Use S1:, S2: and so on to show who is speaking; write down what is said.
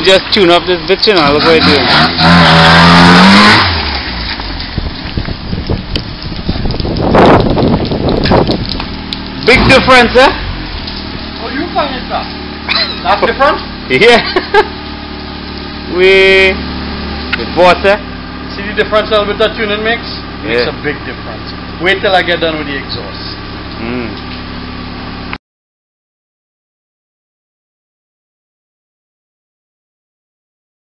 S1: just tune up this bitch, you know. Look what you're doing. Big difference, eh?
S2: Oh, you find it that? That's different?
S1: Yeah. we bought it.
S2: See the difference with the tuning mix?
S1: Yeah.
S2: It's a big difference. Wait till I get done with the exhaust.